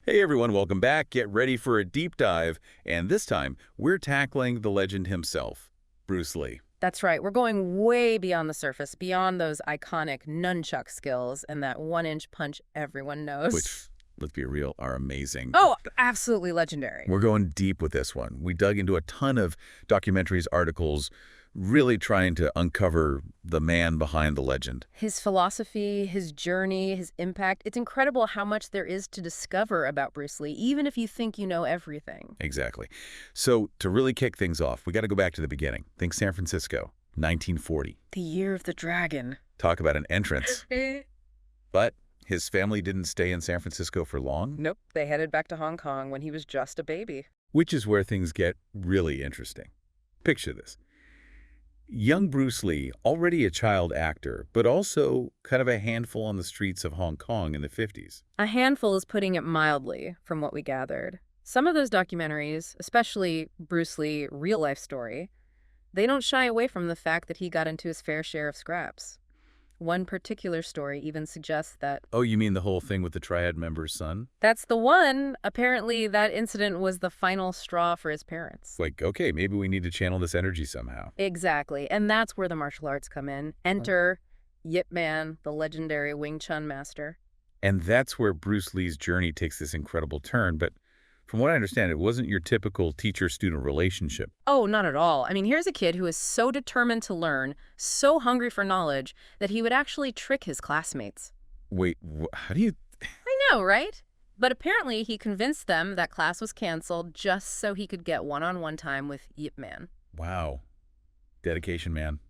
Hey everyone, welcome back. Get ready for a deep dive, and this time we're tackling the legend himself, Bruce Lee. That's right. We're going way beyond the surface, beyond those iconic nunchuck skills and that one-inch punch everyone knows. Which, let's be real, are amazing. Oh, absolutely legendary. We're going deep with this one. We dug into a ton of documentaries, articles, really trying to uncover the man behind the legend. His philosophy, his journey, his impact. It's incredible how much there is to discover about Bruce Lee, even if you think you know everything. Exactly. So to really kick things off, we got to go back to the beginning. Think San Francisco, 1940. The year of the dragon. Talk about an entrance. But his family didn't stay in San Francisco for long. Nope, they headed back to Hong Kong when he was just a baby. Which is where things get really interesting. Picture this. Young Bruce Lee, already a child actor, but also kind of a handful on the streets of Hong Kong in the 50s. A handful is putting it mildly, from what we gathered. Some of those documentaries, especially Bruce Lee real-life story, they don't shy away from the fact that he got into his fair share of scraps. One particular story even suggests that... Oh, you mean the whole thing with the Triad member's son? That's the one. Apparently, that incident was the final straw for his parents. Like, okay, maybe we need to channel this energy somehow. Exactly. And that's where the martial arts come in. Enter Yip Man, the legendary Wing Chun master. And that's where Bruce Lee's journey takes this incredible turn, but from what I understand, it wasn't your typical teacher-student relationship. Oh, not at all. I mean, here's a kid who is so determined to learn, so hungry for knowledge, that he would actually trick his classmates. Wait, how do you... I know, right? But apparently he convinced them that class was canceled just so he could get one-on-one time with Yip Man. Wow. Dedication, man.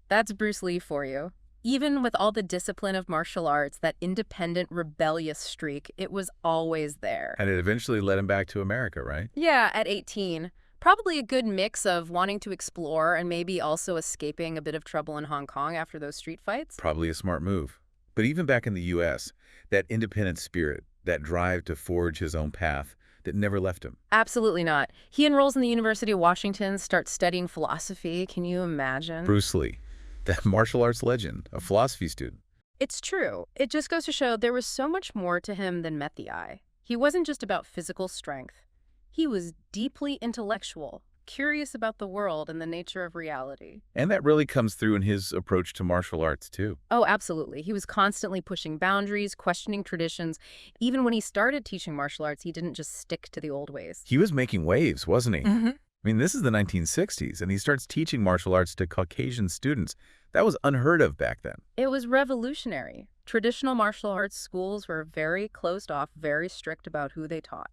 That's Bruce Lee for you. Even with all the discipline of martial arts, that independent, rebellious streak, it was always there. And it eventually led him back to America, right? Yeah, at 18. Probably a good mix of wanting to explore and maybe also escaping a bit of trouble in Hong Kong after those street fights. Probably a smart move. But even back in the U.S., that independent spirit, that drive to forge his own path, that never left him. Absolutely not. He enrolls in the University of Washington, starts studying philosophy. Can you imagine? Bruce Lee, that martial arts legend, a philosophy student. It's true. It just goes to show there was so much more to him than met the eye. He wasn't just about physical strength. He was deeply intellectual, curious about the world and the nature of reality. And that really comes through in his approach to martial arts, too. Oh, absolutely. He was constantly pushing boundaries, questioning traditions. Even when he started teaching martial arts, he didn't just stick to the old ways. He was making waves, wasn't he? Mm-hmm. I mean, this is the 1960s, and he starts teaching martial arts to Caucasian students. That was unheard of back then. It was revolutionary. Traditional martial arts schools were very closed off, very strict about who they taught.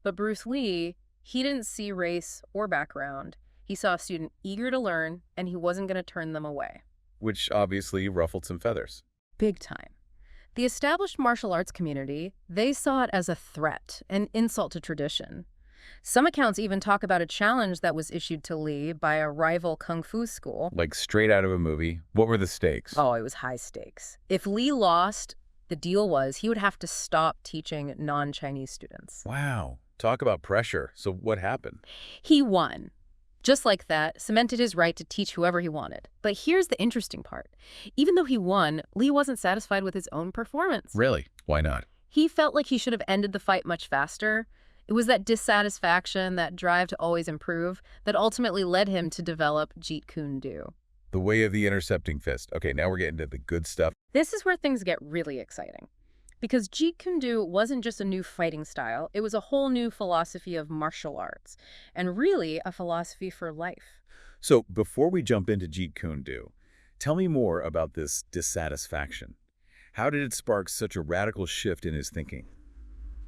But Bruce Lee, he didn't see race or background. He saw a student eager to learn, and he wasn't going to turn them away. Which obviously ruffled some feathers. Big time. The established martial arts community, they saw it as a threat, an insult to tradition. Some accounts even talk about a challenge that was issued to Lee by a rival kung fu school. Like straight out of a movie. What were the stakes? Oh, it was high stakes. If Lee lost, the deal was he would have to stop teaching non-Chinese students. Wow. Talk about pressure. So what happened? He won. Just like that, cemented his right to teach whoever he wanted. But here's the interesting part. Even though he won, Lee wasn't satisfied with his own performance. Really? Why not? He felt like he should have ended the fight much faster. It was that dissatisfaction, that drive to always improve, that ultimately led him to develop Jeet Kune Do. The way of the intercepting fist. Okay, now we're getting to the good stuff. This is where things get really exciting. Because Jeet Kune Do wasn't just a new fighting style, it was a whole new philosophy of martial arts, and really a philosophy for life. So before we jump into Jeet Kune Do, tell me more about this dissatisfaction. How did it spark such a radical shift in his thinking?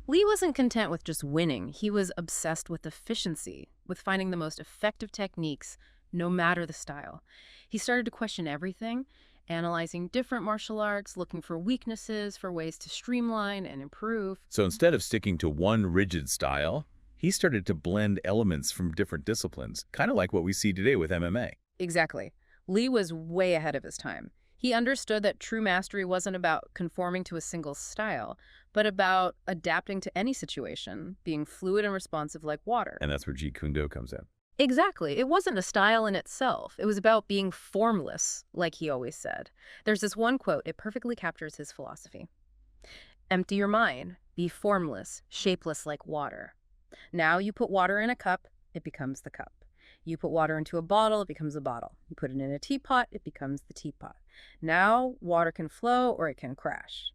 Lee wasn't content with just winning. He was obsessed with efficiency, with finding the most effective techniques, no matter the style. He started to question everything, analyzing different martial arts, looking for weaknesses, for ways to streamline and improve. So instead of sticking to one rigid style, he started to blend elements from different disciplines, kind of like what we see today with MMA. Exactly. Lee was way ahead of his time. He understood that true mastery wasn't about conforming to a single style, but about adapting to any situation, being fluid and responsive like water. And that's where Jeet Kune Do comes in. Exactly. It wasn't a style in itself. It was about being formless, like he always said. There's this one quote, it perfectly captures his philosophy. Empty your mind. Be formless, shapeless like water. Now you put water in a cup, it becomes the cup. You put water into a bottle, it becomes a bottle. You put it in a teapot, it becomes the teapot. Now water can flow or it can crash.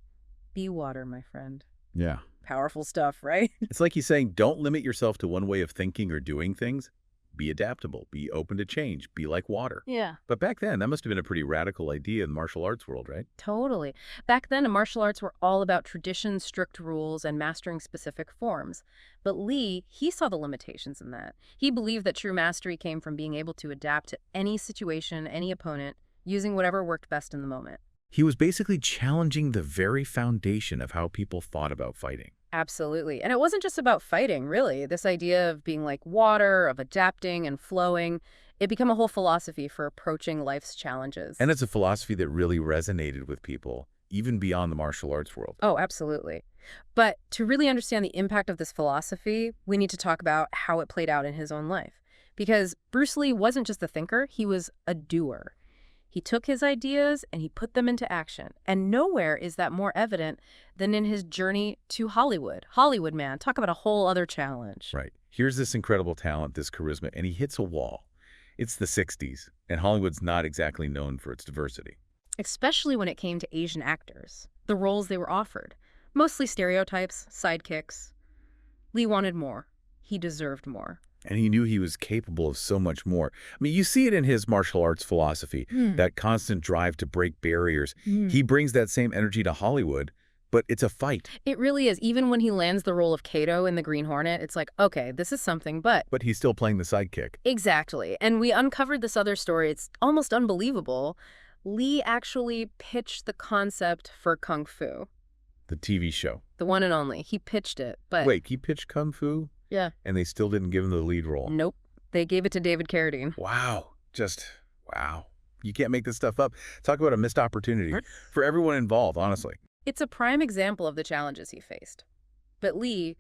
Be water, my friend. Yeah. Powerful stuff, right? It's like he's saying, don't limit yourself to one way of thinking or doing things. Be adaptable. Be open to change. Be like water. Yeah. But back then, that must have been a pretty radical idea in the martial arts world, right? Totally. Back then, martial arts were all about tradition, strict rules, and mastering specific forms. But Lee, he saw the limitations in that. He believed that true mastery came from being able to adapt to any situation, any opponent, using whatever worked best in the moment. He was basically challenging the very foundation of how people thought about fighting. Absolutely. And it wasn't just about fighting, really. This idea of being like water, of adapting and flowing, it became a whole philosophy for approaching life's challenges. And it's a philosophy that really resonated with people, even beyond the martial arts world. Oh, absolutely. But to really understand the impact of this philosophy, we need to talk about how it played out in his own life. Because Bruce Lee wasn't just a thinker, he was a doer. He took his ideas and he put them into action. And nowhere is that more evident than in his journey to Hollywood. Hollywood, man, talk about a whole other challenge. Right. Here's this incredible talent, this charisma, and he hits a wall. It's the 60s, and Hollywood's not exactly known for its diversity. Especially when it came to Asian actors, the roles they were offered. Mostly stereotypes, sidekicks. Lee wanted more. He deserved more. And he knew he was capable of so much more. I mean, you see it in his martial arts philosophy, that constant drive to break barriers. He brings that same energy to Hollywood, but it's a fight. It really is. Even when he lands the role of Kato in The Green Hornet, it's like, okay, this is something, but... But he's still playing the sidekick. Exactly. And we uncovered this other story. It's almost unbelievable. Lee actually pitched the concept for Kung Fu. The TV show. The one and only. He pitched it, but... Wait, he pitched Kung Fu? Yeah. And they still didn't give him the lead role? Nope. They gave it to David Carradine. Wow. Just, wow. You can't make this stuff up. Talk about a missed opportunity for everyone involved, honestly. It's a prime example of the challenges he faced. But Lee,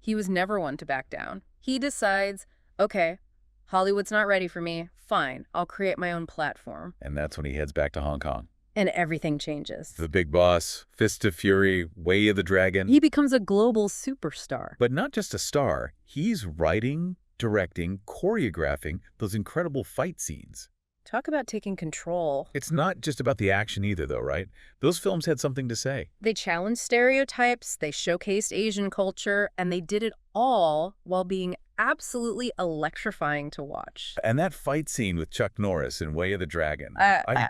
he was never one to back down. He decides, okay, Hollywood's not ready for me. Fine, I'll create my own platform. And that's when he heads back to Hong Kong. And everything changes. The Big Boss, Fist of Fury, Way of the Dragon. He becomes a global superstar. But not just a star. He's writing, directing, choreographing those incredible fight scenes. Talk about taking control. It's not just about the action either, though, right? Those films had something to say. They challenged stereotypes, they showcased Asian culture, and they did it all while being absolutely electrifying to watch. And that fight scene with Chuck Norris in Way of the Dragon,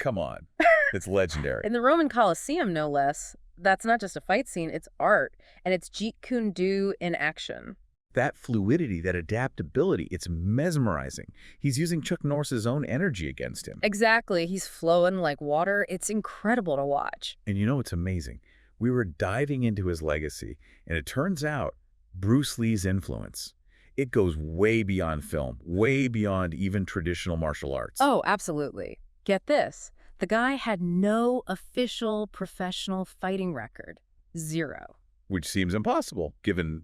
come on. It's legendary. In the Roman Colosseum, no less. That's not just a fight scene, it's art. And it's Jeet Kune Do in action. That fluidity, that adaptability, it's mesmerizing. He's using Chuck Norris's own energy against him. Exactly. He's flowing like water. It's incredible to watch. And you know what's amazing? We were diving into his legacy, and it turns out Bruce Lee's influence, it goes way beyond film, way beyond even traditional martial arts. Oh, absolutely. Get this. The guy had no official professional fighting record. Zero. Which seems impossible, given,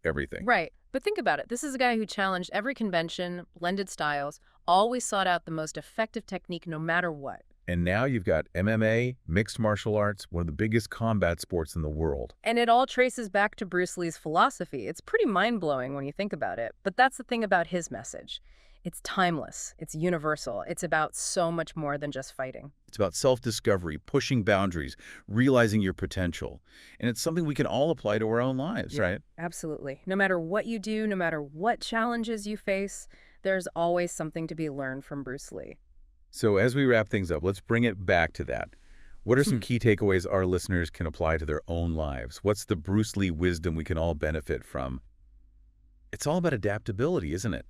everything. Right. But think about it. This is a guy who challenged every convention, blended styles, always sought out the most effective technique no matter what. And now you've got MMA, mixed martial arts, one of the biggest combat sports in the world. And it all traces back to Bruce Lee's philosophy. It's pretty mind-blowing when you think about it. But that's the thing about his message. It's timeless. It's universal. It's about so much more than just fighting. It's about self-discovery, pushing boundaries, realizing your potential. And it's something we can all apply to our own lives, right? Absolutely. No matter what you do, no matter what challenges you face, there's always something to be learned from Bruce Lee. So as we wrap things up, let's bring it back to that. What are some key takeaways our listeners can apply to their own lives? What's the Bruce Lee wisdom we can all benefit from? It's all about adaptability, isn't it?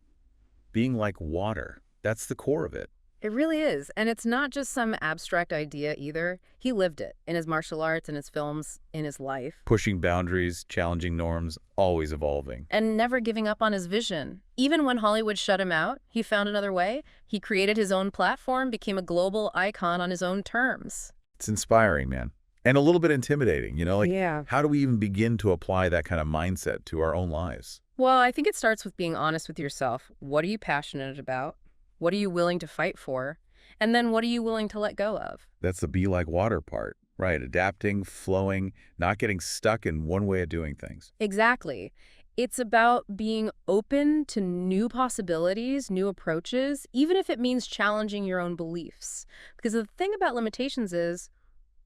Being like water. That's the core of it. It really is. And it's not just some abstract idea either. He lived it in his martial arts, in his films, in his life. Pushing boundaries, challenging norms, always evolving. And never giving up on his vision. Even when Hollywood shut him out, he found another way. He created his own platform, became a global icon on his own terms. It's inspiring, man. And a little bit intimidating, Yeah. How do we even begin to apply that kind of mindset to our own lives? Well, I think it starts with being honest with yourself. What are you passionate about? What are you willing to fight for? And then what are you willing to let go of? That's the be like water part, Right, adapting, flowing, not getting stuck in one way of doing things. Exactly. It's about being open to new possibilities, new approaches, even if it means challenging your own beliefs. Because the thing about limitations is,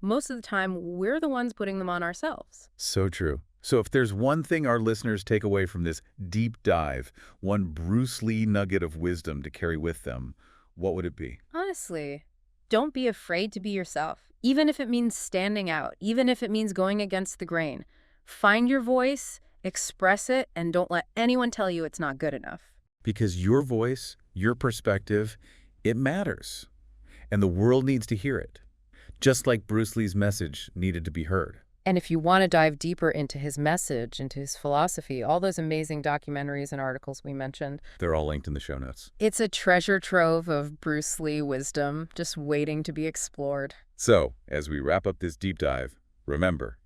most of the time, we're the ones putting them on ourselves. So true. So if there's one thing our listeners take away from this deep dive, one Bruce Lee nugget of wisdom to carry with them, what would it be? Honestly, don't be afraid to be yourself, even if it means standing out, even if it means going against the grain. Find your voice, express it, and don't let anyone tell you it's not good enough. Because your voice, your perspective, it matters. And the world needs to hear it. Just like Bruce Lee's message needed to be heard. And if you want to dive deeper into his message, into his philosophy, all those amazing documentaries and articles we mentioned, They're all linked in the show notes. it's a treasure trove of Bruce Lee wisdom just waiting to be explored. So, as we wrap up this deep dive, remember,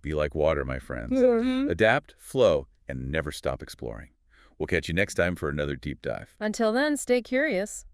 be like water, my friends. Adapt, flow, and never stop exploring. We'll catch you next time for another deep dive. Until then, stay curious.